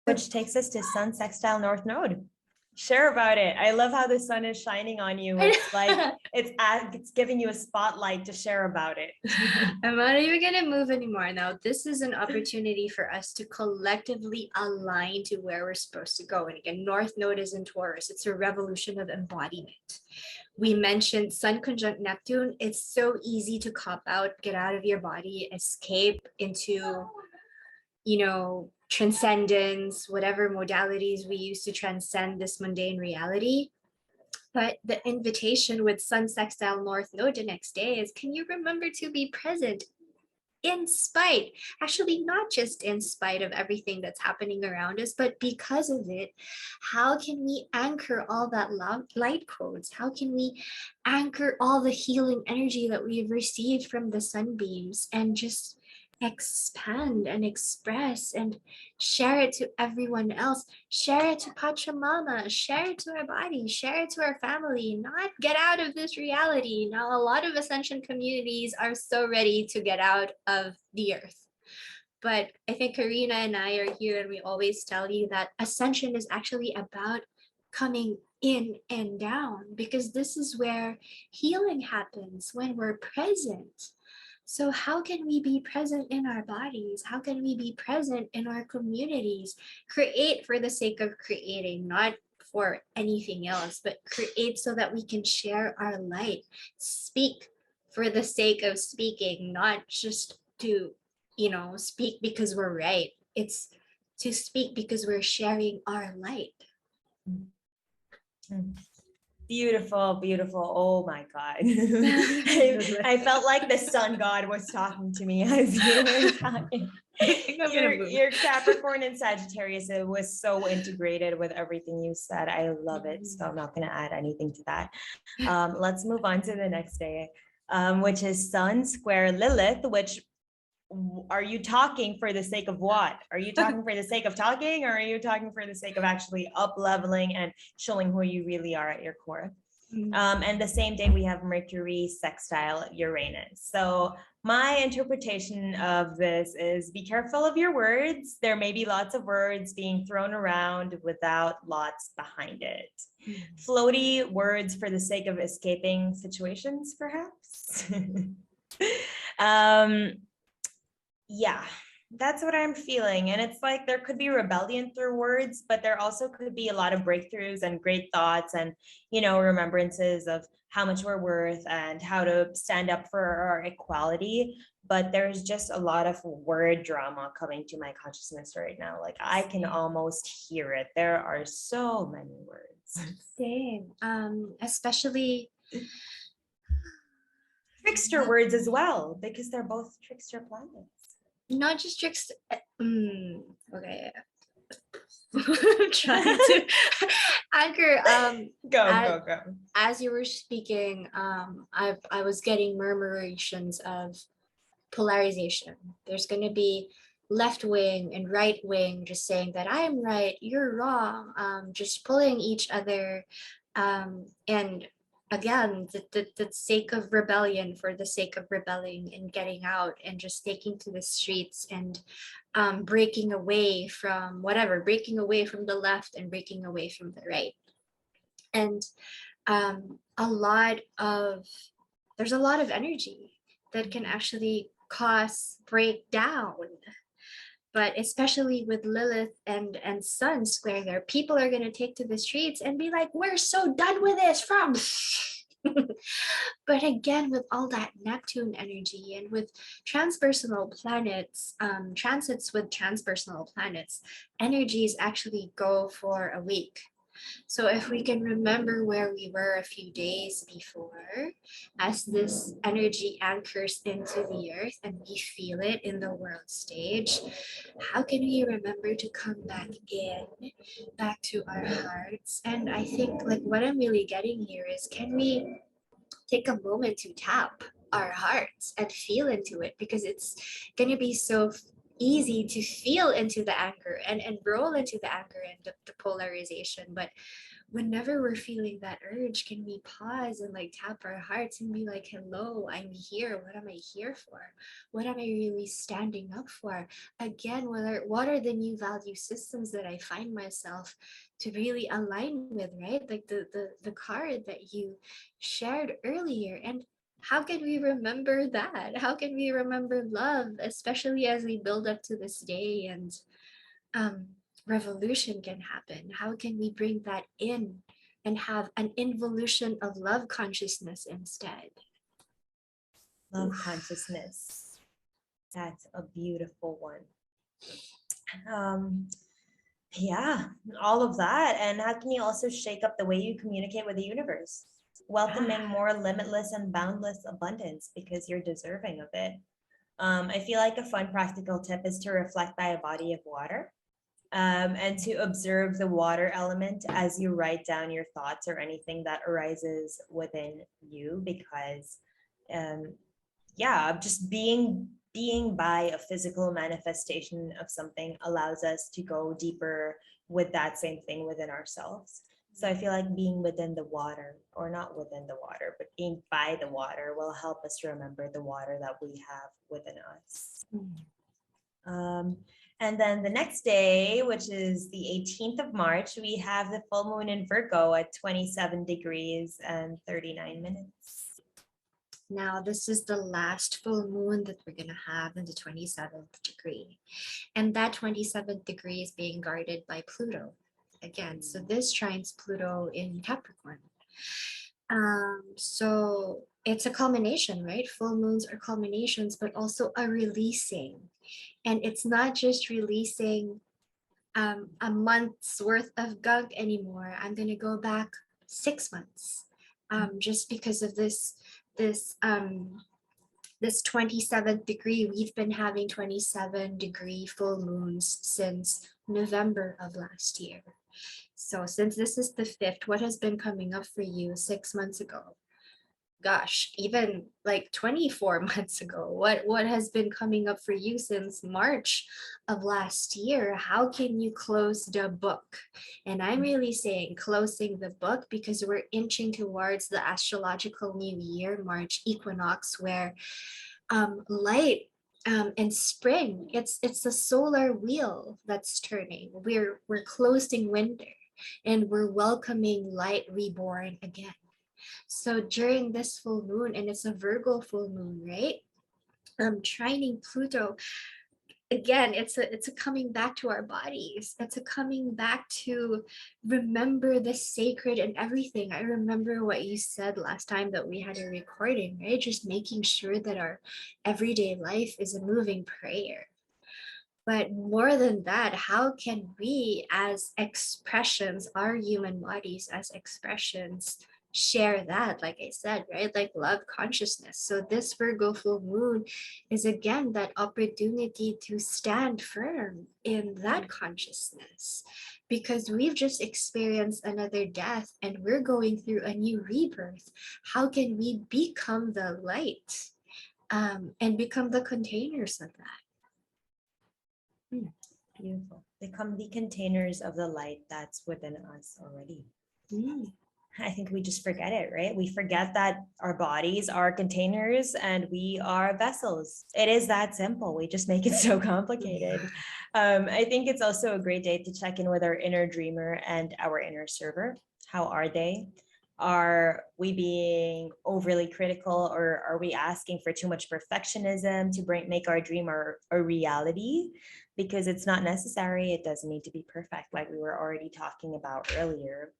which takes us to Sun Sextile North Node. Share about it. I love how the sun is shining on you. It's like it's giving you a spotlight to share about it. I'm not even gonna move anymore now. This is an opportunity for us to collectively align to where we're supposed to go. And again, North Node is in Taurus. It's a revolution of embodiment. We mentioned Sun conjunct Neptune. It's so easy to cop out, get out of your body, escape into, transcendence, whatever modalities we use to transcend this mundane reality. But the invitation with Sun Sextile North Node the next day is, can you remember to be present in spite, actually not just in spite of everything that's happening around us, but because of it? How can we anchor all that light codes? How can we anchor all the healing energy that we've received from the sunbeams and just expand and express and share it to everyone else, share it to Pachamama, share it to our body, share it to our family, not get out of this reality. Now, a lot of ascension communities are so ready to get out of the earth. But I think Karina and I are here, and we always tell you that ascension is actually about coming in and down, because this is where healing happens, when we're present. So how can we be present in our bodies? How can we be present in our communities? Create for the sake of creating, not for anything else, but create so that we can share our light. Speak for the sake of speaking, not just to, speak because we're right. It's to speak because we're sharing our light. Beautiful, beautiful. Oh my God. I felt like the sun god was talking to me as you were talking. Your Capricorn and Sagittarius, it was so integrated with everything you said. I love it. So I'm not going to add anything to that. Let's move on to the next day, which is Sun square Lilith, which are you talking for the sake of what? Are you talking for the sake of talking, or are you talking for the sake of actually up leveling and showing who you really are at your core? And the same day we have Mercury sextile Uranus. So my interpretation of this is, be careful of your words. There may be lots of words being thrown around without lots behind it. Floaty words for the sake of escaping situations, perhaps. Yeah, that's what I'm feeling. And it's like there could be rebellion through words, but there also could be a lot of breakthroughs and great thoughts and, remembrances of how much we're worth and how to stand up for our equality. But there's just a lot of word drama coming to my consciousness right now. Like I can almost hear it. There are so many words. Same. Especially trickster words as well, because they're both trickster planets. Not just tricks. Okay. I'm trying to anchor. Go. As you were speaking, I was getting murmurations of polarization. There's going to be left wing and right wing just saying that I'm right, you're wrong, just pulling each other, and again, the sake of rebellion for the sake of rebelling and getting out and just taking to the streets and breaking away from whatever, breaking away from the left and breaking away from the right. And there's a lot of energy that can actually cause breakdown. But especially with Lilith and Sun square there, people are going to take to the streets and be like, we're so done with this from. But again, with all that Neptune energy and with transpersonal planets, transits with transpersonal planets, energies actually go for a week. So if we can remember where we were a few days before, as this energy anchors into the earth and we feel it in the world stage, how can we remember to come back in, back to our hearts? And I think like what I'm really getting here is, can we take a moment to tap our hearts and feel into it? Because it's going to be so easy to feel into the anger and roll into the anger and the polarization. But whenever we're feeling that urge, can we pause and like tap our hearts and be like, hello, I'm here. What am I here for? What am I really standing up for? Again, what are the new value systems that I find myself to really align with, right? Like the card that you shared earlier. And how can we remember that? How can we remember love, especially as we build up to this day and um, revolution can happen? How can we bring that in and have an involution of love consciousness instead? Love consciousness. That's a beautiful one. Yeah, all of that. And how can you also shake up the way you communicate with the universe? Welcoming more limitless and boundless abundance because you're deserving of it. I feel like a fun practical tip is to reflect by a body of water, and to observe the water element as you write down your thoughts or anything that arises within you, because yeah, just being by a physical manifestation of something allows us to go deeper with that same thing within ourselves. So I feel like being within the water, or not within the water, but being by the water will help us remember the water that we have within us. And then the next day, which is the 18th of March, we have the full moon in Virgo at 27 degrees and 39 minutes. Now, this is the last full moon that we're going to have in the 27th degree. And that 27th degree is being guarded by Pluto again. So this trines Pluto in Capricorn. So it's a culmination, right? Full moons are culminations, but also a releasing. And it's not just releasing a month's worth of gunk anymore. I'm going to go back 6 months, just because of this 27th degree. We've been having 27-degree full moons since November of last year. So since this is the 5th, what has been coming up for you 6 months ago? Gosh, even like 24 months ago, what has been coming up for you since March of last year? How can you close the book? And I'm really saying closing the book because we're inching towards the astrological new year, March equinox, where light and spring, it's the solar wheel that's turning. We're closing winter and we're welcoming light reborn again. So during this full moon, and it's a Virgo full moon, right? Trining Pluto, again, it's a coming back to our bodies. It's a coming back to remember the sacred and everything. I remember what you said last time that we had a recording, right? Just making sure that our everyday life is a moving prayer. But more than that, how can we as expressions, our human bodies as expressions, share that, like I said, right? Like love consciousness. So this Virgo full moon is again that opportunity to stand firm in that consciousness, because we've just experienced another death and we're going through a new rebirth. How can we become the light and become the containers of that? Beautiful. Become the containers of the light that's within us already. I think we just forget it, right? We forget that our bodies are containers and we are vessels. It is that simple. We just make it so complicated. I think it's also a great day to check in with our inner dreamer and our inner server. How are they? Are we being overly critical, or are we asking for too much perfectionism to make our dream a reality? Because it's not necessary. It doesn't need to be perfect, like we were already talking about earlier.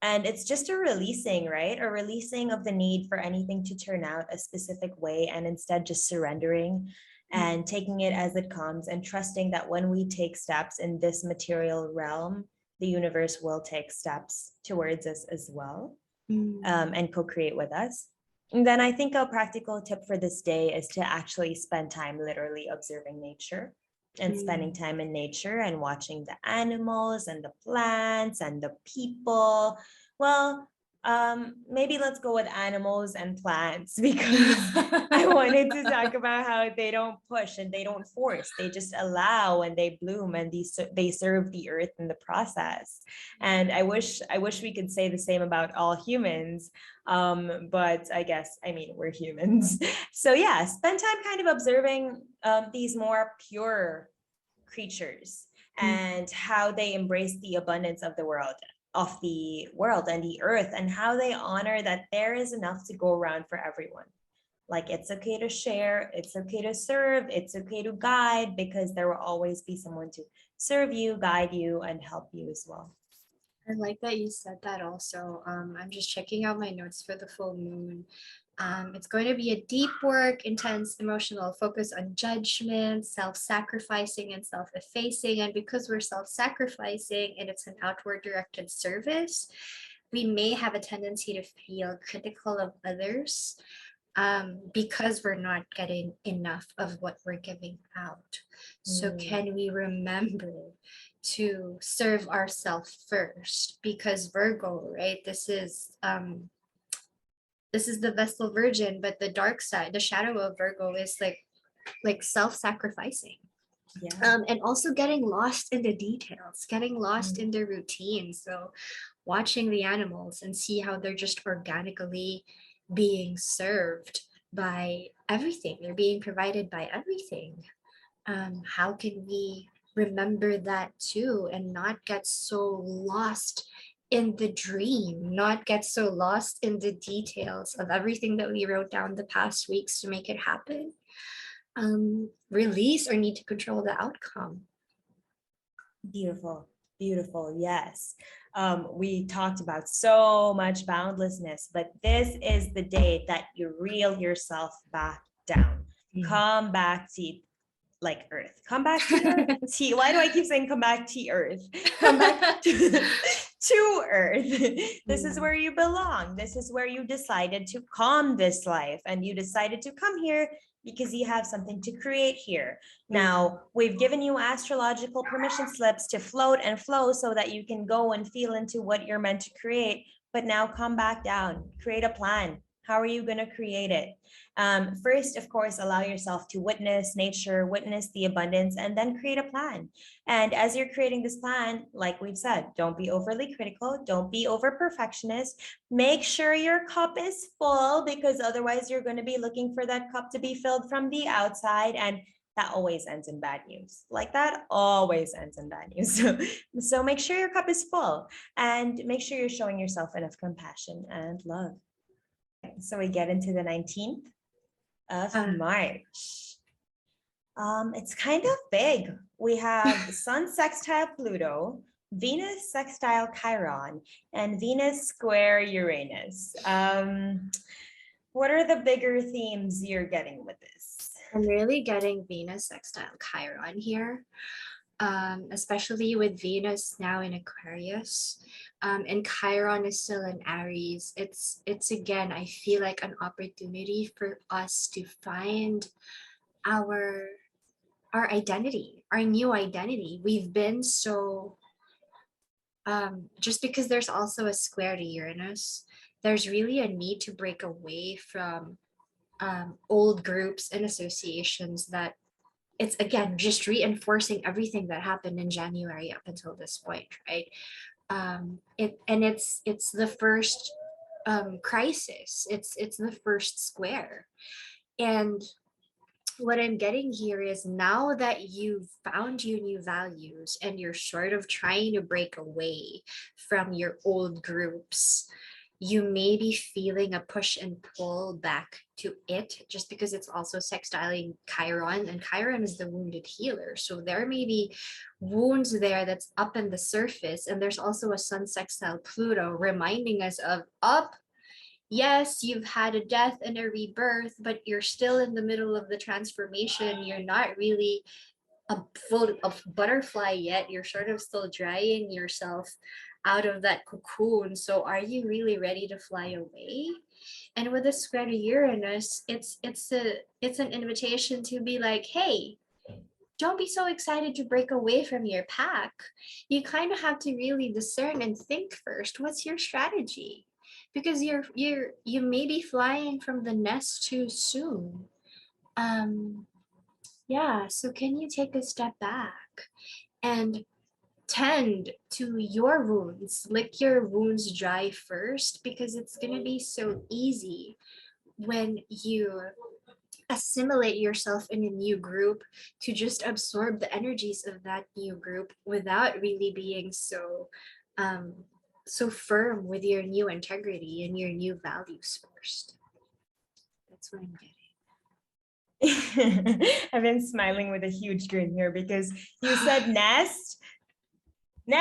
And it's just a releasing, right? A releasing of the need for anything to turn out a specific way, and instead just surrendering and taking it as it comes, and trusting that when we take steps in this material realm, the universe will take steps towards us as well, and co-create with us. And then I think a practical tip for this day is to actually spend time literally observing nature and spending time in nature and watching the animals and the plants and the people. Well, Maybe let's go with animals and plants because I wanted to talk about how they don't push and they don't force. They just allow and they bloom and they serve the earth in the process. And I wish we could say the same about all humans. But I mean, we're humans. So yeah, spend time kind of observing these more pure creatures and how they embrace the abundance of the world and the earth, and how they honor that there is enough to go around for everyone. Like, it's okay to share, it's okay to serve, it's okay to guide, because there will always be someone to serve you, guide you, and help you as well. I like that you said that also. I'm just checking out my notes for the full moon. It's going to be a deep work, intense emotional focus on judgment, self-sacrificing and self-effacing. And because we're self-sacrificing and it's an outward directed service, we may have a tendency to feel critical of others because we're not getting enough of what we're giving out. So can we remember to serve ourselves first? Because Virgo, right? This is the Vestal Virgin, but the dark side, the shadow of Virgo is like self-sacrificing. Yeah. And also getting lost in the details, getting lost in the routine. So watching the animals and see how they're just organically being served by everything. They're being provided by everything. How can we remember that too and not get so lost in the dream, not get so lost in the details of everything that we wrote down the past weeks to make it happen? Release or need to control the outcome. Beautiful, beautiful. Yes. We talked about so much boundlessness, but this is the day that you reel yourself back down. Come back to like earth. Come back to earth. Why do I keep saying come back to earth? Come back to earth. This is where you belong. This is where you decided to calm this life, and you decided to come here because you have something to create here. Now, we've given you astrological permission slips to float and flow so that you can go and feel into what you're meant to create. But now come back down, create a plan. How are you going to create it? First, of course, allow yourself to witness nature, witness the abundance, and then create a plan. And as you're creating this plan, like we've said, don't be overly critical. Don't be over perfectionist. Make sure your cup is full, because otherwise you're going to be looking for that cup to be filled from the outside. And that always ends in bad news. Like, that always ends in bad news. So make sure your cup is full, and make sure you're showing yourself enough compassion and love. So we get into the 19th of March. It's kind of big. We have Sun sextile Pluto, Venus sextile Chiron, and Venus square Uranus. What are the bigger themes you're getting with this? I'm really getting Venus sextile Chiron here. Especially with Venus now in Aquarius, and Chiron is still in Aries. It's again, I feel like an opportunity for us to find our identity, our new identity. We've been so just because there's also a square to Uranus, there's really a need to break away from old groups and associations that it's again just reinforcing everything that happened in January up until this point, right? It's the first crisis. It's the first square, and what I'm getting here is now that you've found your new values and you're sort of trying to break away from your old groups, you may be feeling a push and pull back to it, just because it's also sextiling Chiron, and Chiron is the wounded healer. So there may be wounds there that's up in the surface. And there's also a Sun sextile Pluto reminding us of yes, you've had a death and a rebirth, but you're still in the middle of the transformation. You're not really a full of butterfly yet. You're sort of still drying yourself out of that cocoon. So are you really ready to fly away? And with the square to Uranus, it's an invitation to be like, hey, don't be so excited to break away from your pack. You kind of have to really discern and think first. What's your strategy? because you may be flying from the nest too soon. Yeah, so can you take a step back and tend to your wounds? Lick your wounds dry first, because it's going to be so easy when you assimilate yourself in a new group to just absorb the energies of that new group without really being um so firm with your new integrity and your new values first. That's what I'm getting. I've been smiling with a huge grin here because you said nest. No.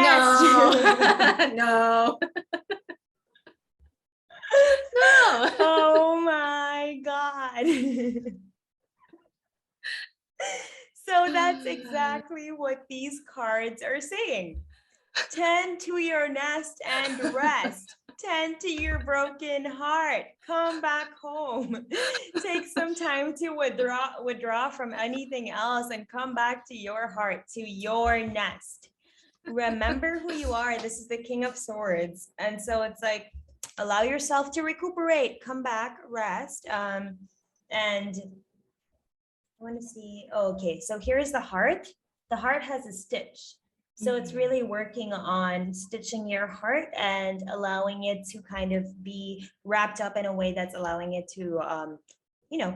No. No. Oh my God. So that's exactly what these cards are saying. Tend to your nest and rest. Tend to your broken heart. Come back home. Take some time to withdraw from anything else and come back to your heart, to your nest. Remember who you are. This is the King of Swords. And so it's like, allow yourself to recuperate, come back, rest. And I want to see, oh, okay, so here's the heart. The heart has a stitch. So it's really working on stitching your heart and allowing it to kind of be wrapped up in a way that's allowing it to,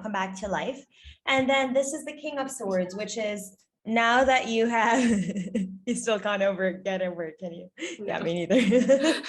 come back to life. And then this is the King of Swords, which is now that you have, you still can't get over it, can you? No. Yeah, me neither.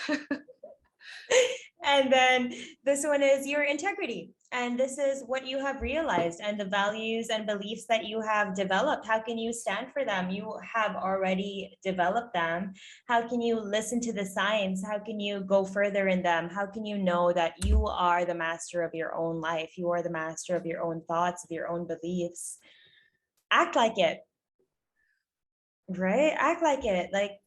And then this one is your integrity. And this is what you have realized and the values and beliefs that you have developed. How can you stand for them? You have already developed them. How can you listen to the signs? How can you go further in them? How can you know that you are the master of your own life? You are the master of your own thoughts, of your own beliefs. Act like it, right? Act like it. Like,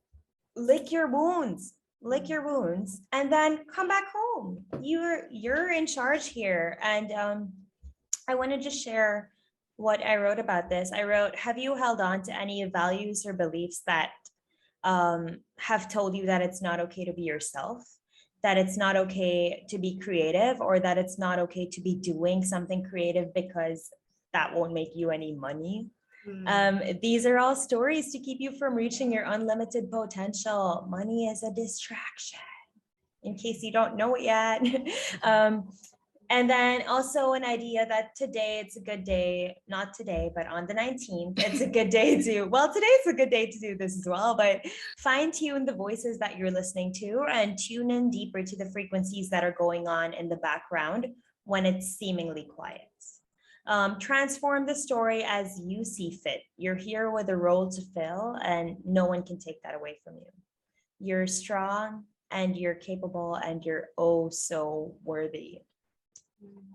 lick your wounds. Lick your wounds and then come back home. You're in charge here. And I want to just share what I wrote about this. I wrote, have you held on to any values or beliefs that have told you that it's not okay to be yourself, that it's not okay to be creative, or that it's not okay to be doing something creative because that won't make you any money? These are all stories to keep you from reaching your unlimited potential. Money is a distraction, in case you don't know it yet. And then also an idea that today it's a good day, not today, but on the 19th, it's a good day to, well, today's a good day to do this as well, but fine tune the voices that you're listening to and tune in deeper to the frequencies that are going on in the background when it's seemingly quiet. Transform the story as you see fit. You're here with a role to fill, and no one can take that away from you. You're strong and you're capable and you're oh so worthy.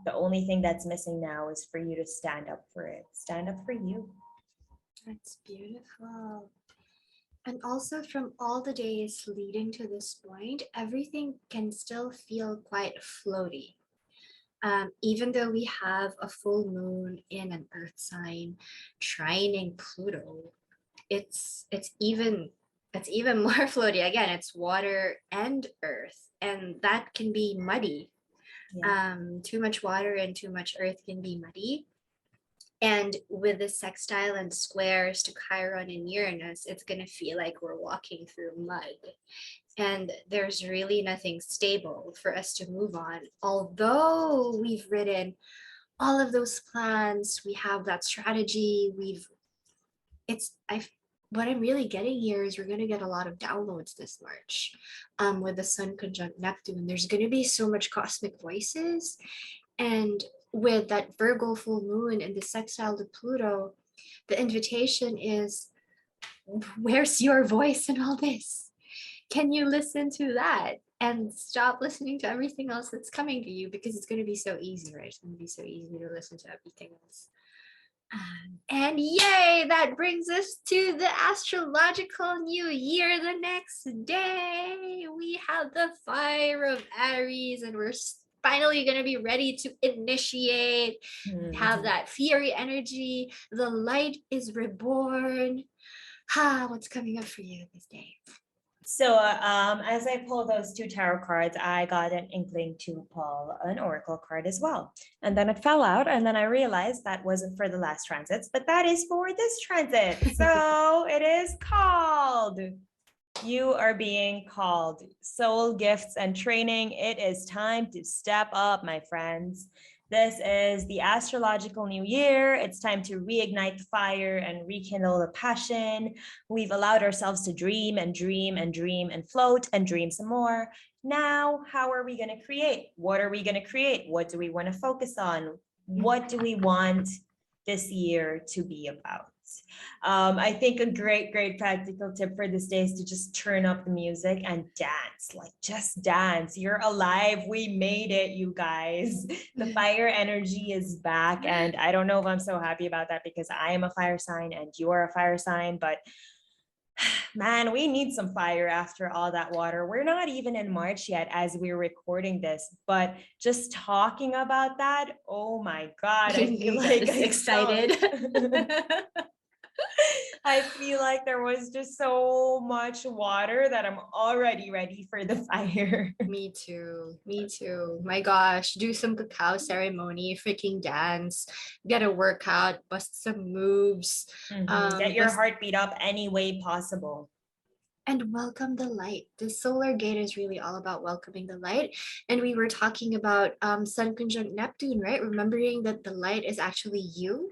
The only thing that's missing now is for you to stand up for it. Stand up for you. That's beautiful. And also, from all the days leading to this point, everything can still feel quite floaty. Even though we have a full moon in an earth sign trining Pluto, it's even more floaty. Again, it's water and earth, and that can be muddy. Yeah. Too much water and too much earth can be muddy. And with the sextile and squares to Chiron and Uranus, it's going to feel like we're walking through mud. And there's really nothing stable for us to move on. Although we've written all of those plans, we have that strategy, what I'm really getting here is we're going to get a lot of downloads this March with the Sun conjunct Neptune. There's going to be so much cosmic voices. And with that Virgo full moon and the sextile to Pluto, the invitation is, where's your voice in all this? Can you listen to that and stop listening to everything else that's coming to you? Because it's going to be so easy, right? It's going to be so easy to listen to everything else. And yay, that brings us to the astrological new year. The next day, we have the fire of Aries, and we're finally going to be ready to initiate, have that fiery energy. The light is reborn. What's coming up for you this day? So as I pull those two tarot cards, I got an inkling to pull an oracle card as well. And then it fell out. And then I realized that wasn't for the last transits, but that is for this transit. So it is called, you are being called, soul gifts and training. It is time to step up, my friends. This is the astrological new year. It's time to reignite the fire and rekindle the passion. We've allowed ourselves to dream and dream and dream and float and dream some more. Now, how are we going to create? What are we going to create? What do we want to focus on? What do we want this year to be about? I think a great practical tip for this day is to just turn up the music and dance, like just dance. You're alive. We made it, you guys. The fire energy is back. And I don't know if I'm so happy about that because I am a fire sign and you are a fire sign, but man, we need some fire after all that water. We're not even in March yet as we're recording this, but just talking about that, oh my God, I feel like I'm excited. I feel like there was just so much water that I'm already ready for the fire. Me too. Me too. My gosh, do some cacao ceremony, freaking dance, get a workout, bust some moves. Get your heartbeat up any way possible. And welcome the light. The solar gate is really all about welcoming the light. And we were talking about Sun conjunct Neptune, right? Remembering that the light is actually you.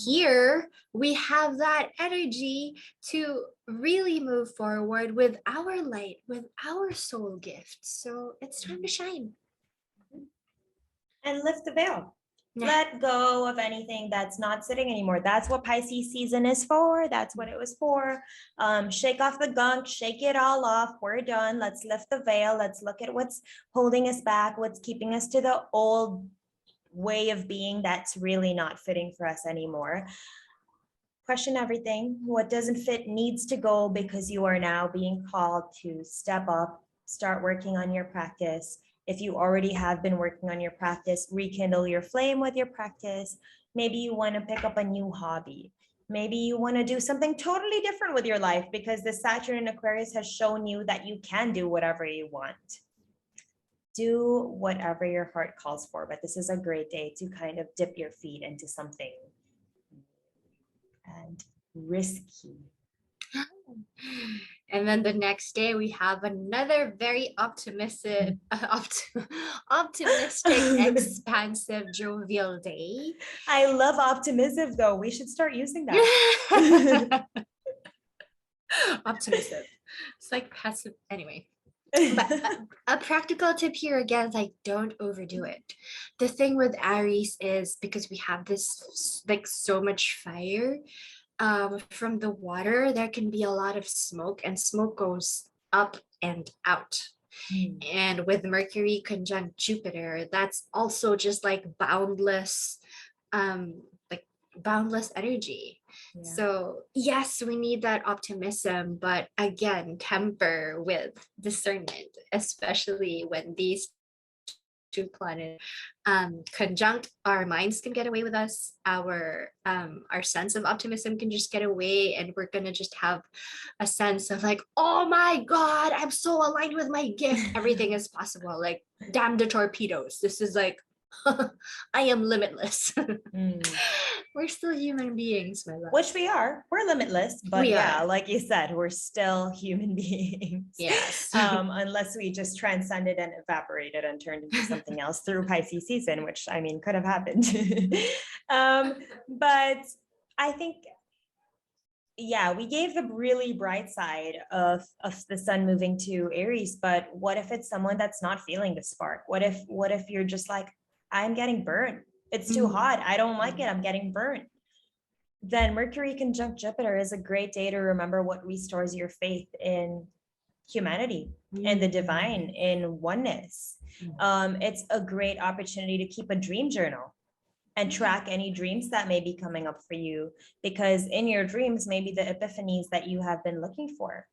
Here we have that energy to really move forward with our light, with our soul gift. So it's time to shine. And lift the veil. Yeah. Let go of anything that's not sitting anymore. That's what Pisces season is for. That's what it was for. Shake off the gunk, shake it all off. We're done. Let's lift the veil. Let's look at what's holding us back, what's keeping us to the old way of being that's really not fitting for us anymore. Question everything. What doesn't fit needs to go because you are now being called to step up, start working on your practice. If you already have been working on your practice, rekindle your flame with your practice. Maybe you want to pick up a new hobby. Maybe you want to do something totally different with your life because the Saturn in Aquarius has shown you that you can do whatever you want. Do whatever your heart calls for, but this is a great day to kind of dip your feet into something and risky. And then the next day we have another very optimistic, expansive, jovial day. I love optimism though. We should start using that. Optimism. It's like passive. Anyway. But a practical tip here again is like, don't overdo it. The thing with Aries is because we have this like so much fire from the water, there can be a lot of smoke, and smoke goes up and out. And with Mercury conjunct Jupiter, that's also just like boundless energy. Yeah. So yes, we need that optimism, but again, temper with discernment, especially when these two planets conjunct. Our minds can get away with us. Our sense of optimism can just get away, and we're gonna just have a sense of like, oh my God, I'm so aligned with my gift. Everything is possible. Like, damn the torpedoes. This is like, I am limitless. We're still human beings, my love. Which we are. We're limitless, but like you said, we're still human beings. Yes. Unless we just transcended and evaporated and turned into something else through Pisces season, which I mean could have happened. But I think, yeah, we gave the really bright side of the sun moving to Aries, but what if it's someone that's not feeling the spark? What if you're just like, I'm getting burned. It's too hot. I don't like it. I'm getting burnt. Then Mercury conjunct Jupiter is a great day to remember what restores your faith in humanity and the divine, in oneness. It's a great opportunity to keep a dream journal and track any dreams that may be coming up for you, because in your dreams may be the epiphanies that you have been looking for.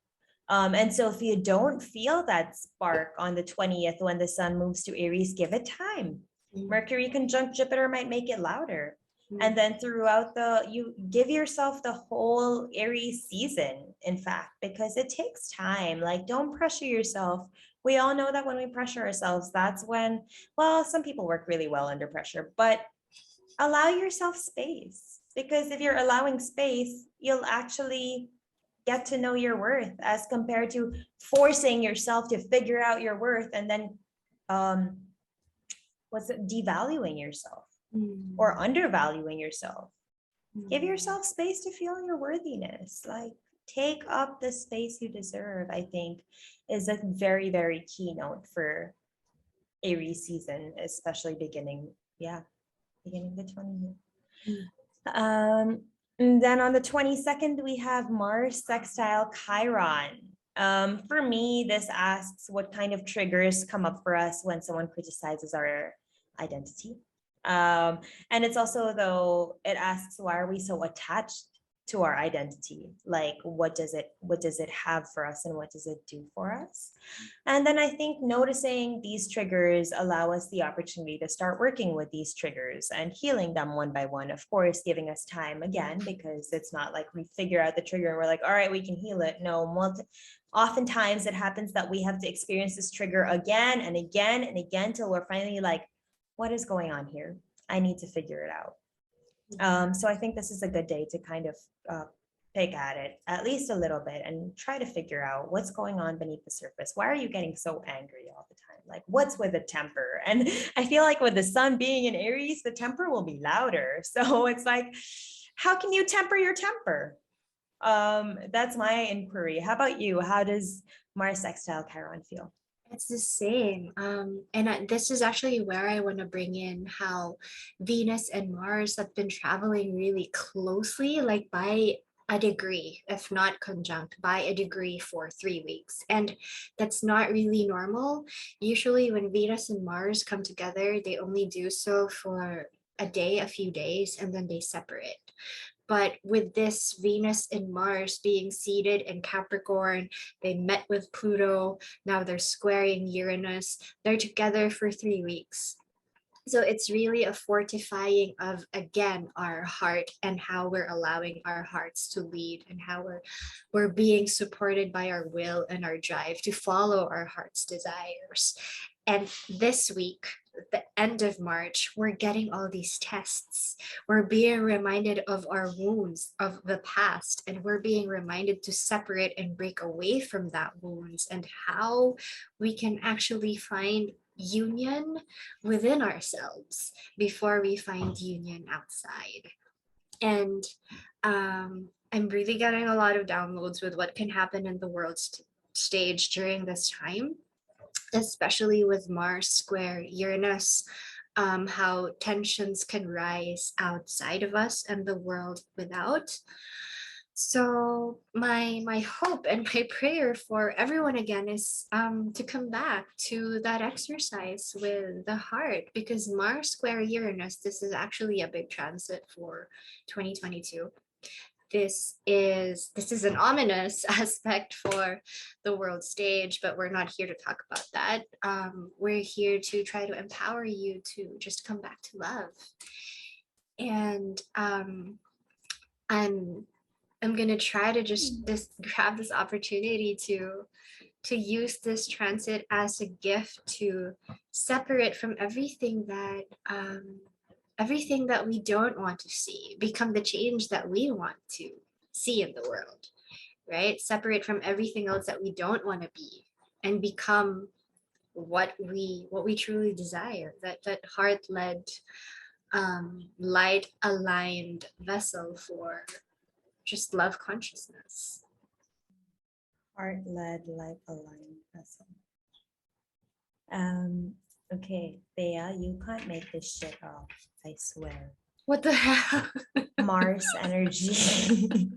And so if you don't feel that spark on the 20th when the sun moves to Aries, give it time. Mercury conjunct Jupiter might make it louder. And then throughout you give yourself the whole Aries season, in fact, because it takes time. Like, don't pressure yourself. We all know that when we pressure ourselves, that's when, well, some people work really well under pressure, but allow yourself space. Because if you're allowing space, you'll actually get to know your worth, as compared to forcing yourself to figure out your worth and then devaluing yourself or undervaluing yourself. Give yourself space to feel your worthiness. Like, take up the space you deserve, I think, is a very, very keynote for Aries season, especially beginning the 20th. And then on the 22nd, we have Mars sextile Chiron. For me, this asks what kind of triggers come up for us when someone criticizes our identity. And it's also, though, it asks, why are we so attached to our identity? Like, what does it have for us, and what does it do for us? And then I think noticing these triggers allow us the opportunity to start working with these triggers and healing them one by one, of course, giving us time again, because it's not like we figure out the trigger and we're like, all right, we can heal it. No, oftentimes it happens that we have to experience this trigger again and again and again till we're finally like, what is going on here? I need to figure it out. So I think this is a good day to kind of pick at it at least a little bit and try to figure out what's going on beneath the surface. Why are you getting so angry all the time? Like, what's with the temper? And I feel like with the sun being in Aries, the temper will be louder. So it's like, how can you temper your temper? That's my inquiry. How about you? How does Mars sextile Chiron feel? It's the same. This is actually where I want to bring in how Venus and Mars have been traveling really closely, like by a degree, if not conjunct, by a degree for 3 weeks. And that's not really normal. Usually when Venus and Mars come together, they only do so for a day, a few days, and then they separate. But with this Venus and Mars being seated in Capricorn, they met with Pluto, now they're squaring Uranus, they're together for 3 weeks. So it's really a fortifying of, again, our heart and how we're allowing our hearts to lead, and how we're being supported by our will and our drive to follow our heart's desires. And this week, the end of March, we're getting all these tests. We're being reminded of our wounds of the past, and we're being reminded to separate and break away from that wounds, and how we can actually find union within ourselves before we find union outside. And I'm really getting a lot of downloads with what can happen in the world stage during this time, especially with Mars square Uranus, how tensions can rise outside of us and the world without. So my hope and my prayer for everyone again is to come back to that exercise with the heart, because Mars square Uranus, this is actually a big transit for 2022. This is an ominous aspect for the world stage, but we're not here to talk about that. We're here to try to empower you to just come back to love. And I'm gonna try to just grab this opportunity to use this transit as a gift to separate from everything that we don't want to see, become the change that we want to see in the world, right? Separate from everything else that we don't want to be, and become what we truly desire, that heart-led, light-aligned vessel for just love consciousness. Heart-led, light-aligned vessel. Okay, Thea, you can't make this shit up, I swear. What the hell? Mars energy.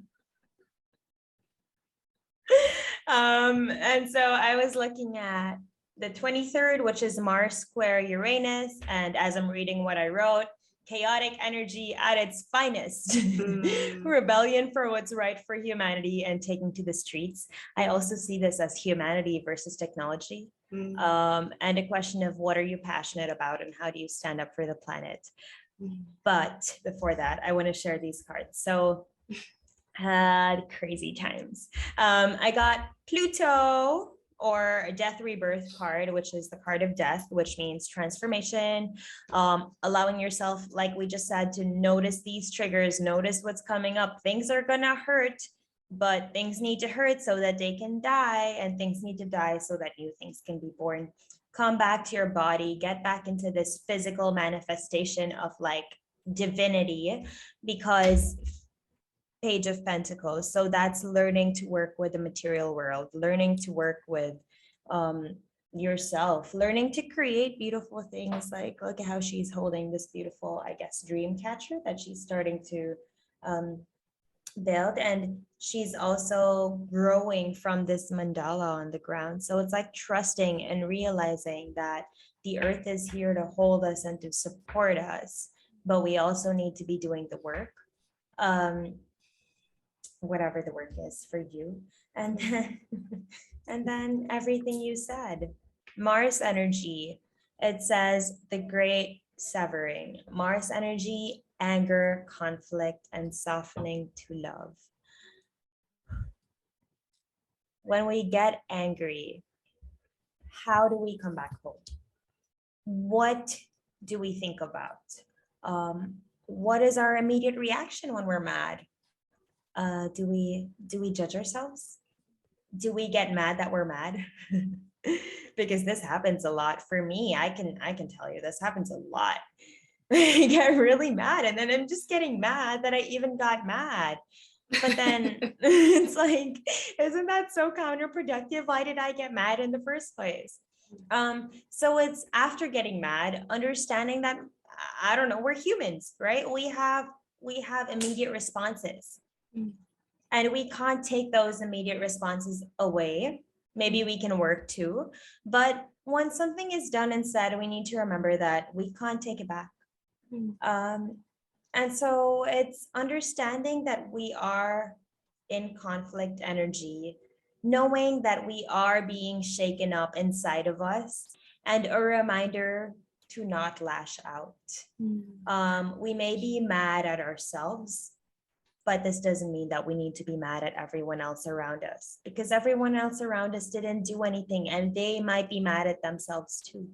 And so I was looking at the 23rd, which is Mars square Uranus, and as I'm reading what I wrote, chaotic energy at its finest. Rebellion for what's right for humanity and taking to the streets. I also see this as humanity versus technology. And a question of what are you passionate about and how do you stand up for the planet? But before that, I want to share these cards. So had crazy times. I got Pluto, or a death rebirth card, which is the card of death, which means transformation, allowing yourself, like we just said, to notice these triggers, notice what's coming up. Things are gonna hurt, but things need to hurt so that they can die, and things need to die so that new things can be born. Come back to your body, get back into this physical manifestation of like divinity, because Page of Pentacles. So that's learning to work with the material world, learning to work with yourself, learning to create beautiful things. Like, look at how she's holding this beautiful, I guess, dream catcher that she's starting to build. And she's also growing from this mandala on the ground. So it's like trusting and realizing that the earth is here to hold us and to support us, but we also need to be doing the work. Whatever the work is for you. And then, and then everything you said. Mars energy, it says the great severing. Mars energy, anger, conflict, and softening to love. When we get angry, how do we come back home? What do we think about? What is our immediate reaction when we're mad? Do we judge ourselves? Do we get mad that we're mad? Because this happens a lot for me. I can tell you this happens a lot. I get really mad, and then I'm just getting mad that I even got mad. But then it's like, isn't that so counterproductive? Why did I get mad in the first place? So it's after getting mad, understanding that, I don't know, we're humans, right? We have immediate responses. And we can't take those immediate responses away. Maybe we can work too. But when something is done and said, we need to remember that we can't take it back. And so it's understanding that we are in conflict energy, knowing that we are being shaken up inside of us, and a reminder to not lash out. We may be mad at ourselves, but this doesn't mean that we need to be mad at everyone else around us, because everyone else around us didn't do anything, and they might be mad at themselves too.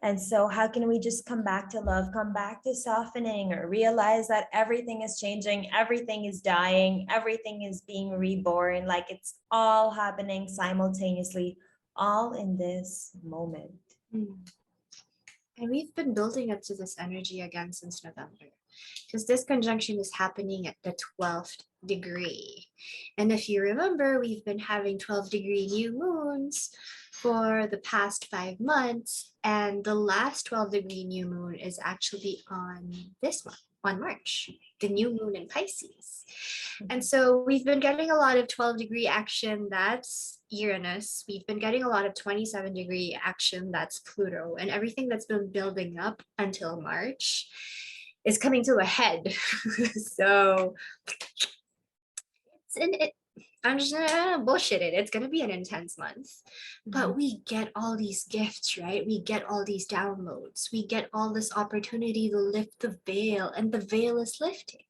And so how can we just come back to love, come back to softening, or realize that everything is changing, everything is dying, everything is being reborn, like it's all happening simultaneously, all in this moment. And we've been building up to this energy again since November, because this conjunction is happening at the 12th degree. And if you remember, we've been having 12-degree new moons for the past 5 months. And the last 12-degree new moon is actually on this month, on March, the new moon in Pisces. And so we've been getting a lot of 12-degree action, that's Uranus. We've been getting a lot of 27-degree action, that's Pluto. And everything that's been building up until March is coming to a head. So I'm just gonna bullshit it. It's gonna be an intense month. But we get all these gifts, right? We get all these downloads. We get all this opportunity to lift the veil, and the veil is lifting.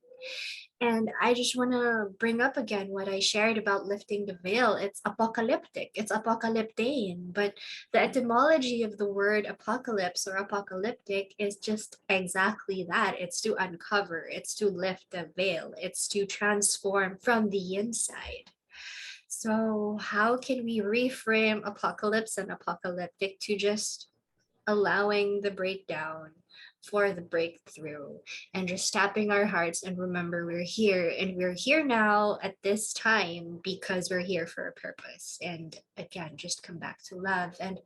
And I just want to bring up again what I shared about lifting the veil. It's apocalyptic, it's apocalyptean, but the etymology of the word apocalypse or apocalyptic is just exactly that. It's to uncover, it's to lift the veil, it's to transform from the inside. So how can we reframe apocalypse and apocalyptic to just allowing the breakdown for the breakthrough, and just tapping our hearts and remember we're here, and we're here now at this time because we're here for a purpose. And again, just come back to love. And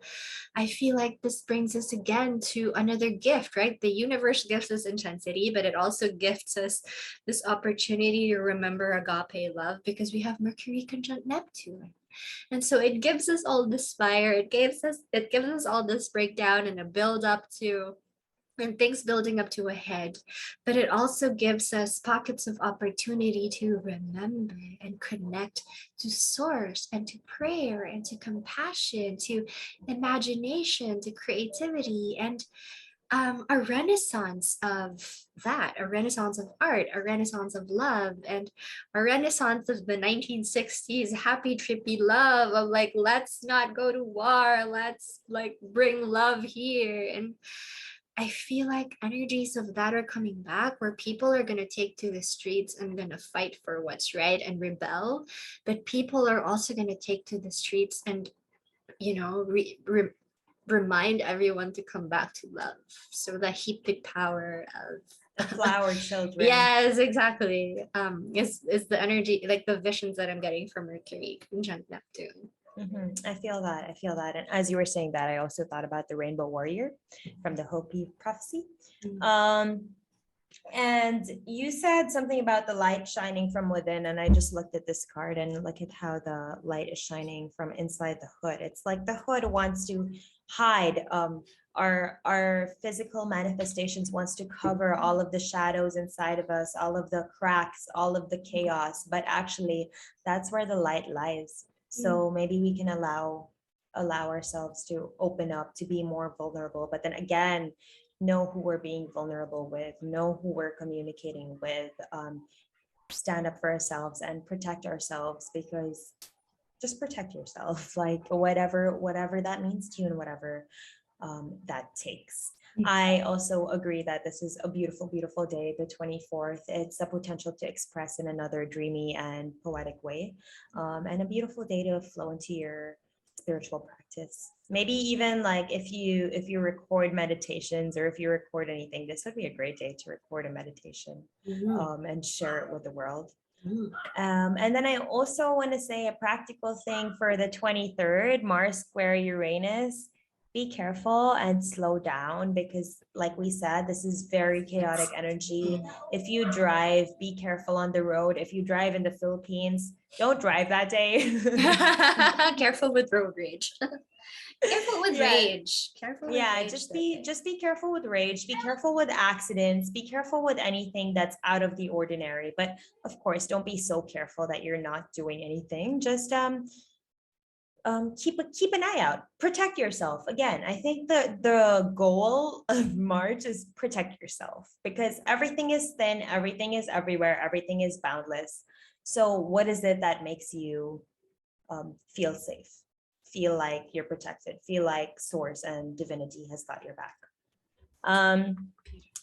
I feel like this brings us again to another gift, right? The universe gives us intensity, but it also gifts us this opportunity to remember agape love, because we have Mercury conjunct Neptune. And so it gives us all this fire, it gives us all this breakdown and a build up to, and things building up to a head, but it also gives us pockets of opportunity to remember and connect to source and to prayer and to compassion, to imagination, to creativity. And A renaissance of that, a renaissance of art, a renaissance of love, and a renaissance of the 1960s happy trippy love of like, let's not go to war, let's like bring love here. And I feel like energies of that are coming back, where people are going to take to the streets and going to fight for what's right and rebel, but people are also going to take to the streets and, you know, remind everyone to come back to love. So the heaped power of The flower children. yes, exactly. Is the energy, like the visions that I'm getting from Mercury conjunct Neptune. I feel that. I feel that. And as you were saying that, I also thought about the Rainbow Warrior from the Hopi prophecy. And you said something about the light shining from within, and I just looked at this card and look at how the light is shining from inside the hood. It's like the hood wants to hide our physical manifestations, wants to cover all of the shadows inside of us, all of the cracks, all of the chaos, but actually that's where the light lies. So maybe we can allow ourselves to open up, to be more vulnerable, but then again, know who we're being vulnerable with, know who we're communicating with, stand up for ourselves and protect ourselves, because just protect yourself, like whatever that means to you and whatever that takes. I also agree that this is a beautiful, beautiful day, the 24th. It's a potential to express in another dreamy and poetic way, and a beautiful day to flow into your spiritual practice. Maybe even like if you record meditations, or if you record anything, this would be a great day to record a meditation and share it with the world. And then I also want to say a practical thing for the 23rd, Mars square Uranus. Be careful and slow down, because like we said, this is very chaotic energy. If you drive, be careful on the road. If you drive in the Philippines, don't drive that day. Careful with road rage. Careful with rage. Careful with rage. Just be careful with rage. Be careful with accidents. Be careful with anything that's out of the ordinary. But of course, don't be so careful that you're not doing anything. Just keep an eye out. Protect yourself. Again, I think the goal of March is protect yourself, because everything is thin, everything is everywhere, everything is boundless. So what is it that makes you feel safe? Feel like you're protected, feel like source and divinity has got your back.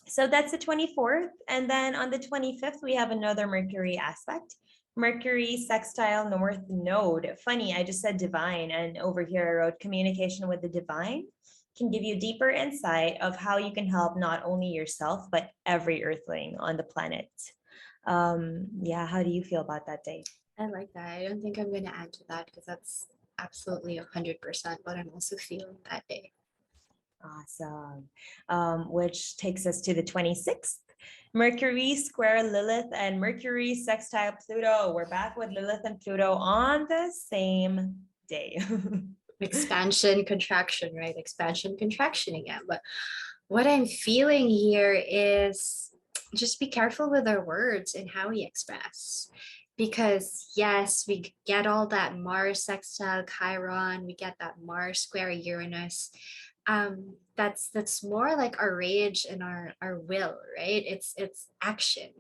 So that's the 24th. And then on the 25th, we have another Mercury aspect. Mercury sextile North Node. Funny, I just said divine, and over here I wrote communication with the divine can give you deeper insight of how you can help not only yourself, but every earthling on the planet. Yeah, how do you feel about that day? I like that. I don't think I'm going to add to that, because that's absolutely 100% what I'm also feeling that day. Awesome. Which takes us to the 26th. Mercury square Lilith and Mercury sextile Pluto. We're back with Lilith and Pluto on the same day. Expansion, contraction, right? Expansion, contraction again. But what I'm feeling here is just be careful with our words and how we express. Because yes, we get all that Mars sextile Chiron, we get that Mars square Uranus. That's more like our rage and our will, right? It's action.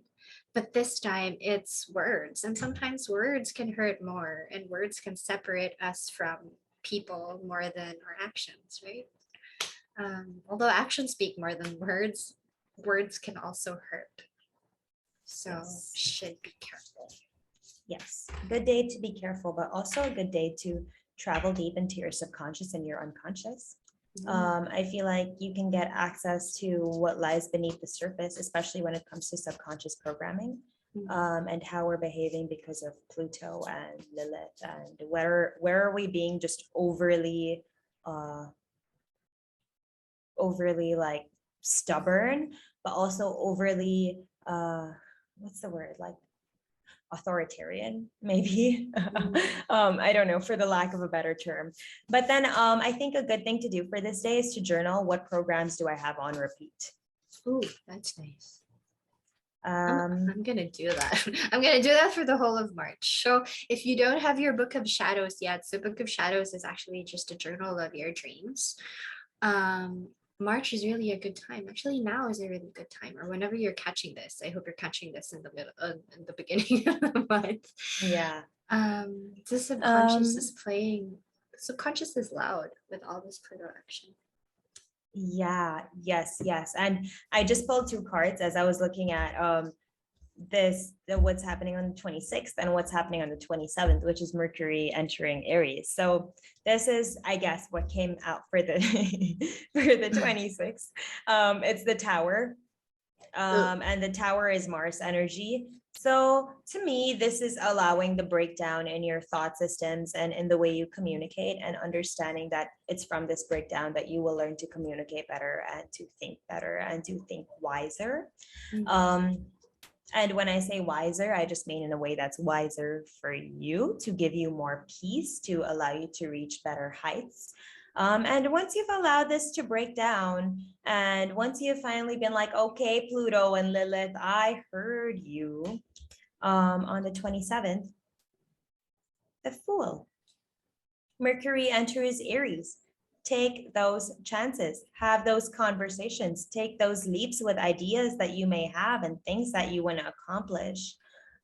But this time it's words, and sometimes words can hurt more, and words can separate us from people more than our actions, right? Although actions speak more than words, words can also hurt. So should be careful. Yes, good day to be careful, but also a good day to travel deep into your subconscious and your unconscious. I feel like you can get access to what lies beneath the surface, especially when it comes to subconscious programming, and how we're behaving because of Pluto and Lilith, and where are we being just overly like stubborn, but also overly what's the word, like authoritarian, maybe. I don't know, for the lack of a better term. But then I think a good thing to do for this day is to journal, what programs do I have on repeat? Ooh, that's nice. I'm gonna do that. I'm gonna do that for the whole of March. So if you don't have your Book of Shadows yet, so Book of Shadows is actually just a journal of your dreams. March is really a good time. Actually, now is a really good time, or whenever you're catching this. I hope you're catching this in the middle, in the beginning of the month. Yeah. The subconscious is playing. Subconscious is loud with all this Pluto action. Yeah, yes. And I just pulled two cards as I was looking at what's happening on the 26th and what's happening on the 27th, which is Mercury entering Aries. So this is, I guess, what came out for the for the 26th. It's the Tower. And the Tower is Mars energy. So to me, this is allowing the breakdown in your thought systems and in the way you communicate, and understanding that it's from this breakdown that you will learn to communicate better and to think better and to think wiser. And when I say wiser, I just mean in a way that's wiser for you, to give you more peace, to allow you to reach better heights. And once you've allowed this to break down, and once you've finally been like, okay, Pluto and Lilith, I heard you, on the 27th, the Fool. Mercury enters Aries. Take those chances, have those conversations, take those leaps with ideas that you may have and things that you want to accomplish.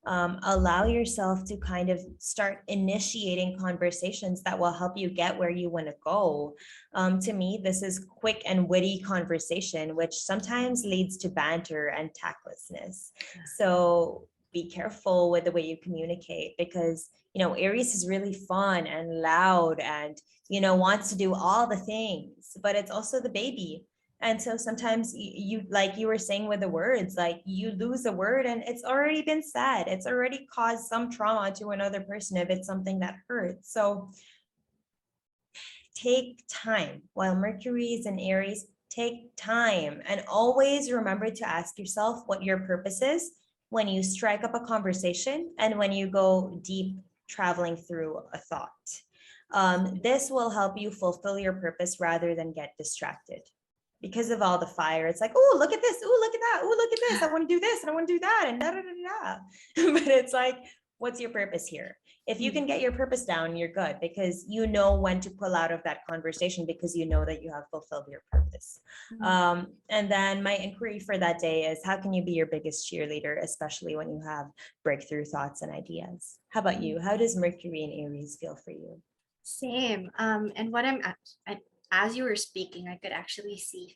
Allow yourself to kind of start initiating conversations that will help you get where you want to go. To me, this is quick and witty conversation, which sometimes leads to banter and tactlessness. So be careful with the way you communicate, because Aries is really fun and loud and wants to do all the things, but it's also the baby. And so sometimes you like you were saying with the words, like you lose a word and it's already been said. It's already caused some trauma to another person if it's something that hurts. So take time. While Mercury is in Aries, take time and always remember to ask yourself what your purpose is when you strike up a conversation and when you go deep traveling through a thought. This will help you fulfill your purpose rather than get distracted. Because of all the fire, it's like, oh, look at this, oh, look at that, oh, look at this, I want to do this and I want to do that, and da da da da. But it's like, what's your purpose here? If you can get your purpose down, you're good, because you know when to pull out of that conversation, because you know that you have fulfilled your purpose. And then my inquiry for that day is, how can you be your biggest cheerleader, especially when you have breakthrough thoughts and ideas? How about you? How does Mercury in Aries feel for you? Same. And what as you were speaking, I could actually see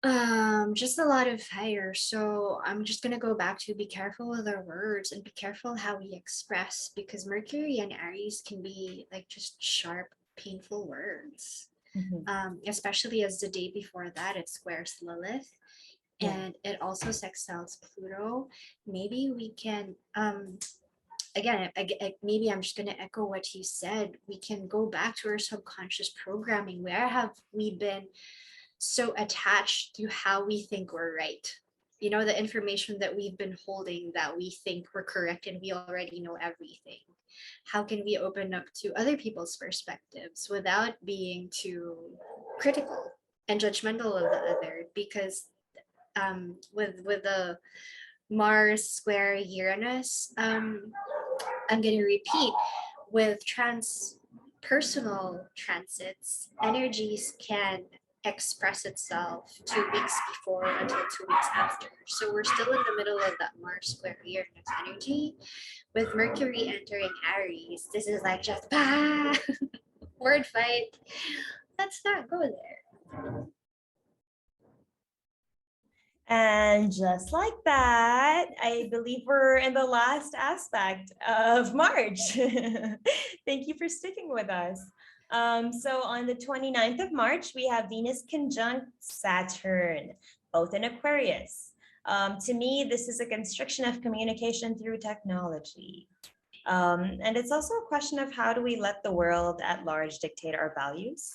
fire. Just a lot of fire. So I'm just gonna go back to be careful with our words and be careful how we express, because Mercury and Aries can be like just sharp, painful words. Especially as the day before that it squares Lilith, and it also sextiles Pluto. Maybe we can again, maybe I'm just going to echo what you said. We can go back to our subconscious programming. Where have we been so attached to how we think we're right? The information that we've been holding, that we think we're correct and we already know everything. How can we open up to other people's perspectives without being too critical and judgmental of the other? Because with the Mars square Uranus, I'm going to repeat, with transpersonal transits, energies can express itself 2 weeks before until 2 weeks after. So we're still in the middle of that Mars square Uranus energy. With Mercury entering Aries, this is like just word fight. Let's not go there. And just like that, I believe we're in the last aspect of March. Thank you for sticking with us. So on the 29th of March, we have Venus conjunct Saturn, both in Aquarius. To me, this is a constriction of communication through technology. And it's also a question of, how do we let the world at large dictate our values?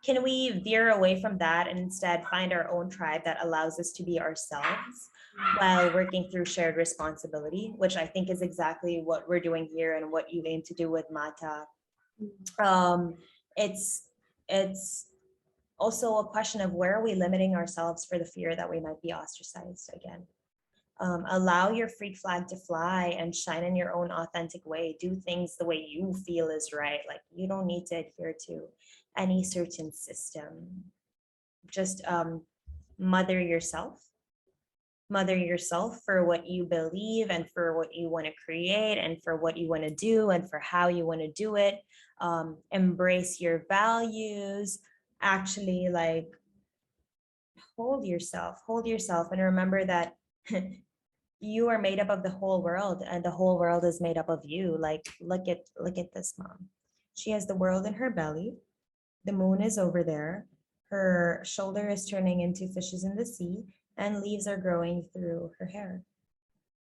Can we veer away from that and instead find our own tribe that allows us to be ourselves while working through shared responsibility, which I think is exactly what we're doing here and what you aim to do with Mata. It's also a question of, where are we limiting ourselves for the fear that we might be ostracized again? Allow your freak flag to fly and shine in your own authentic way. Do things the way you feel is right. Like, you don't need to adhere to any certain system. just mother yourself mother yourself for what you believe and for what you want to create and for what you want to do and for how you want to do it. Embrace your values, actually, like, hold yourself and remember that you are made up of the whole world and the whole world is made up of you. Like, look at this mom. She has the world in her belly. The moon is over there. Her shoulder is turning into fishes in the sea, and leaves are growing through her hair.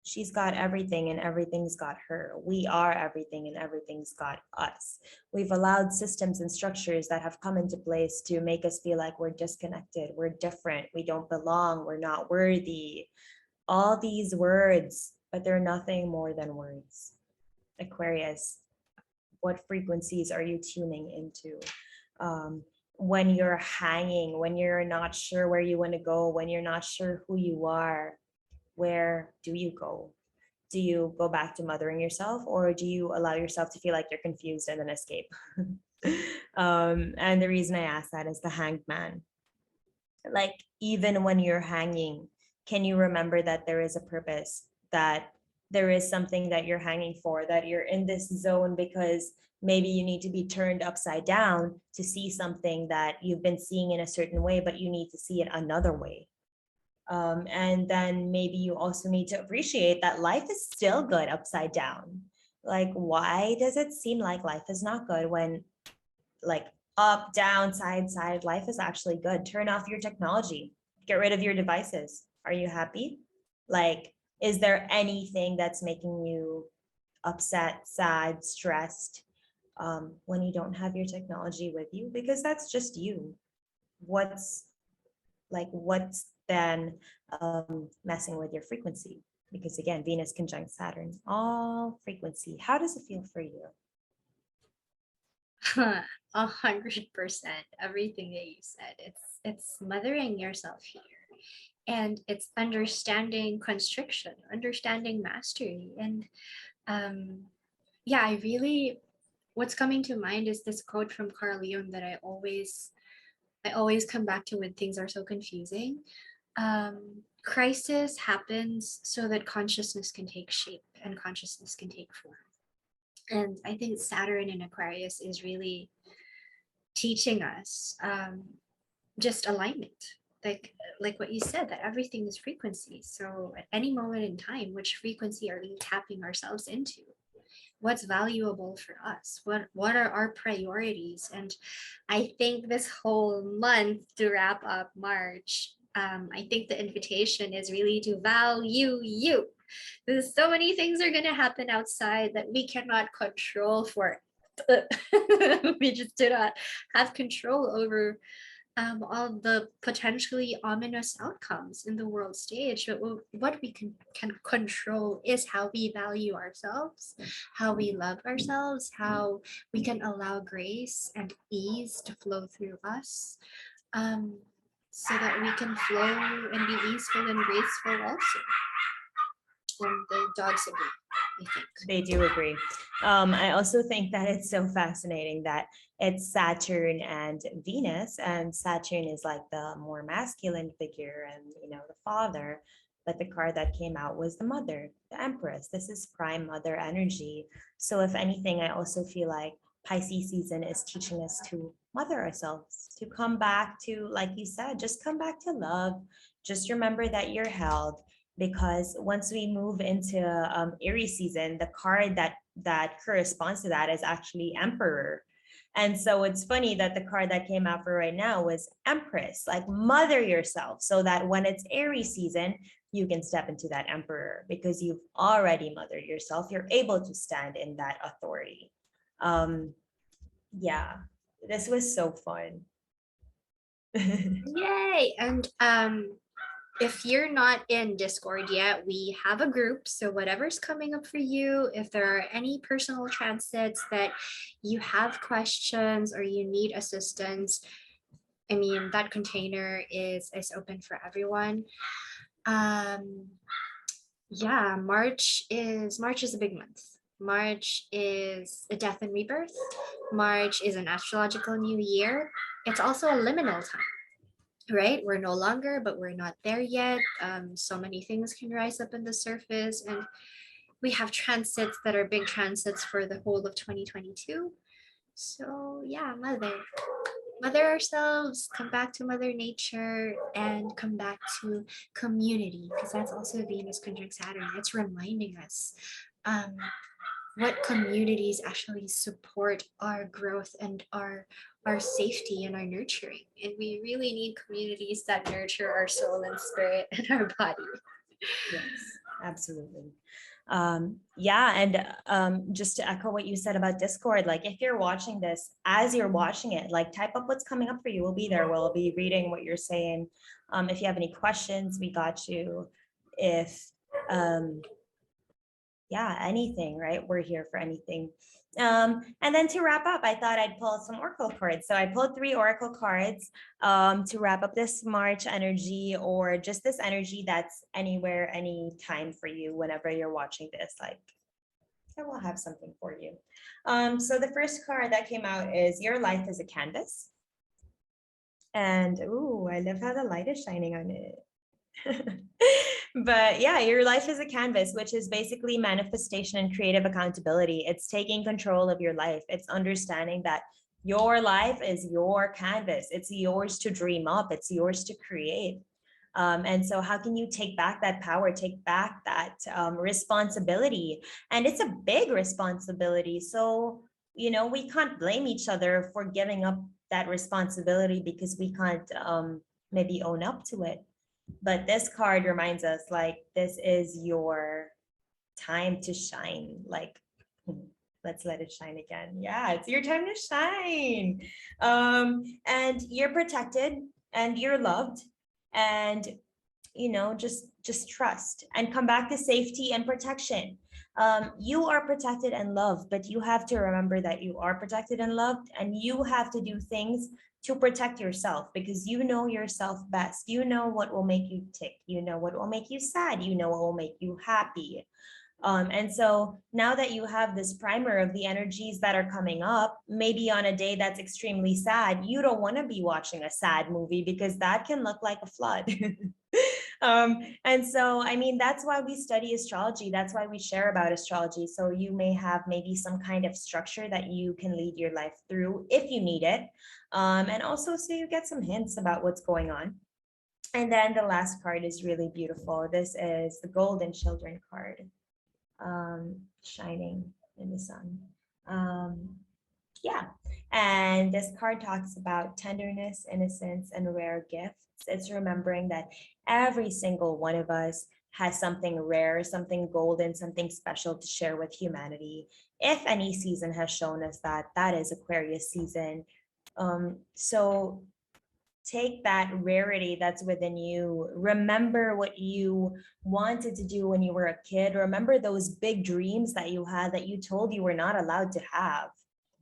She's got everything, and everything's got her. We are everything, and everything's got us. We've allowed systems and structures that have come into place to make us feel like we're disconnected, we're different, we don't belong, we're not worthy. All these words, but they're nothing more than words. Aquarius, what frequencies are you tuning into? When you're hanging, when you're not sure where you want to go, when you're not sure who you are, where do you go? Do you go back to mothering yourself, or do you allow yourself to feel like you're confused and then escape? And the reason I ask that is the hanged man. Like, even when you're hanging, can you remember that there is a purpose, that there is something that you're hanging for, that you're in this zone because maybe you need to be turned upside down to see something that you've been seeing in a certain way, but you need to see it another way. And then maybe you also need to appreciate that life is still good upside down. Like, why does it seem like life is not good when, like, up, down, side, life is actually good? Turn off your technology, get rid of your devices. Are you happy? Like, is there anything that's making you upset, sad, stressed, when you don't have your technology with you? Because that's just you. What's then messing with your frequency? Because again, Venus conjunct Saturn, all frequency. How does it feel for you? 100%. Everything that you said. It's mothering yourself here. And it's understanding constriction, understanding mastery. And yeah, what's coming to mind is this quote from Carl Jung that I always come back to when things are so confusing. Crisis happens so that consciousness can take shape and consciousness can take form. And I think Saturn in Aquarius is really teaching us just alignment. Like what you said, that everything is frequency. So at any moment in time, which frequency are we tapping ourselves into? What's valuable for us? What are our priorities? And I think this whole month, to wrap up March, I think the invitation is really to value you. There's so many things are going to happen outside that we cannot control for. We just do not have control over all the potentially ominous outcomes in the world stage. But what we can control is how we value ourselves, how we love ourselves, how we can allow grace and ease to flow through us, so that we can flow and be easeful and graceful also. And the dogs agree, I think. They do agree. I also think that it's so fascinating that it's Saturn and Venus, and Saturn is like the more masculine figure and, the father, but the card that came out was the mother, the Empress. This is prime mother energy. So if anything, I also feel like Pisces season is teaching us to mother ourselves, to come back to, like you said, just come back to love. Just remember that you're held, because once we move into Aries season, the card that corresponds to that is actually Emperor. And so it's funny that the card that came out for right now was Empress, like mother yourself, so that when it's Aries season, you can step into that Emperor because you've already mothered yourself. You're able to stand in that authority. Yeah, this was so fun. Yay! And if you're not in Discord yet, we have a group. So whatever's coming up for you, if there are any personal transits that you have questions or you need assistance, I mean, that container is open for everyone. Yeah, March is a big month. March is a death and rebirth. March is an astrological new year. It's also a liminal time. right? We're no longer, but we're not there yet. So many things can rise up in the surface, and we have transits that are big transits for the whole of 2022. So yeah, mother ourselves, come back to mother nature, and come back to community, because that's also Venus conjunct Saturn. It's reminding us um, what communities actually support our growth and our safety and our nurturing. And we really need communities that nurture our soul and spirit and our body. Yes, absolutely. Yeah, and just to echo what you said about Discord, like if you're watching this, as you're watching it, like type up what's coming up for you. We'll be there. We'll be reading what you're saying. If you have any questions, we got you. If yeah, anything, right? We're here for anything. And then to wrap up, I thought I'd pull some oracle cards. So I pulled 3 oracle cards to wrap up this March energy, or just this energy that's anywhere, any time for you, whenever you're watching this. Like, I will have something for you. So the first card that came out is Your Life is a Canvas. And ooh, I love how the light is shining on it. But yeah, your life is a canvas, which is basically manifestation and creative accountability. It's taking control of your life. It's understanding that your life is your canvas. It's yours to dream up. It's yours to create. And so how can you take back that power, take back that responsibility? And it's a big responsibility. So, we can't blame each other for giving up that responsibility because we can't maybe own up to it. But this card reminds us, like, this is your time to shine. Like, let's let it shine again. Yeah, it's your time to shine. And you're protected and you're loved, and just trust and come back to safety and protection. You are protected and loved, but you have to remember that you are protected and loved, and you have to do things to protect yourself, because you know yourself best. You know what will make you tick. You know what will make you sad. You know what will make you happy. And so now that you have this primer of the energies that are coming up, maybe on a day that's extremely sad, you don't want to be watching a sad movie because that can look like a flood. And so, I mean, that's why we study astrology. That's why we share about astrology. So you may have maybe some kind of structure that you can lead your life through if you need it. And also, so you get some hints about what's going on. And then the last card is really beautiful. This is the Golden Children card, shining in the sun. Yeah. And this card talks about tenderness, innocence, and rare gifts. It's remembering that every single one of us has something rare, something golden, something special to share with humanity. If any season has shown us that, that is Aquarius season. So take that rarity that's within you. Remember what you wanted to do when you were a kid. Remember those big dreams that you had that you told you were not allowed to have.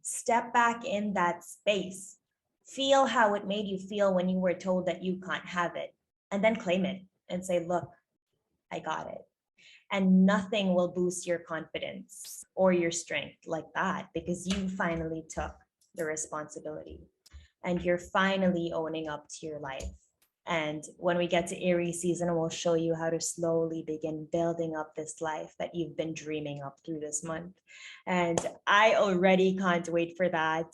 Step back in that space. Feel how it made you feel when you were told that you can't have it, and then claim it and say, look, I got it. And nothing will boost your confidence or your strength like that, because you finally took the responsibility and you're finally owning up to your life. And when we get to Aries season, we'll show you how to slowly begin building up this life that you've been dreaming up through this month. And I already can't wait for that.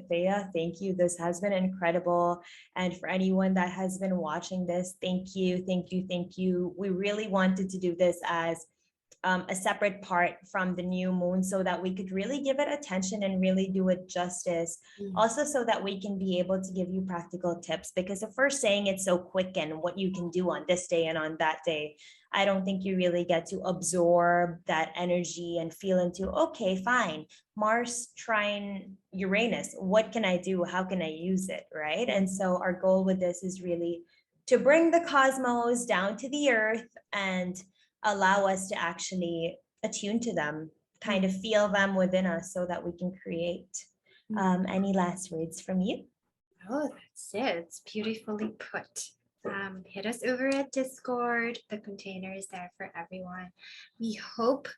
Thea, thank you. This has been incredible. And for anyone that has been watching this, thank you, thank you, thank you. We really wanted to do this as a separate part from the new moon so that we could really give it attention and really do it justice. Also, so that we can be able to give you practical tips, because if we're saying it's so quick and what you can do on this day and on that day, I don't think you really get to absorb that energy and feel into, okay, fine, Mars trine Uranus, what can I do? How can I use it? Right. And so our goal with this is really to bring the cosmos down to the earth and allow us to actually attune to them, kind of feel them within us so that we can create. Any last words from you? Oh, that's it. It's beautifully put. Hit us over at Discord. The container is there for everyone. We hope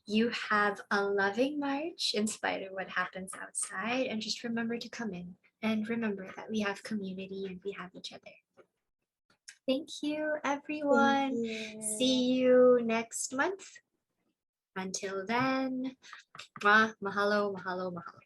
you have a loving March in spite of what happens outside. And just remember to come in and remember that we have community and we have each other. Thank you, Thank everyone. you. See you next month. Until then, mahalo, mahalo, mahalo.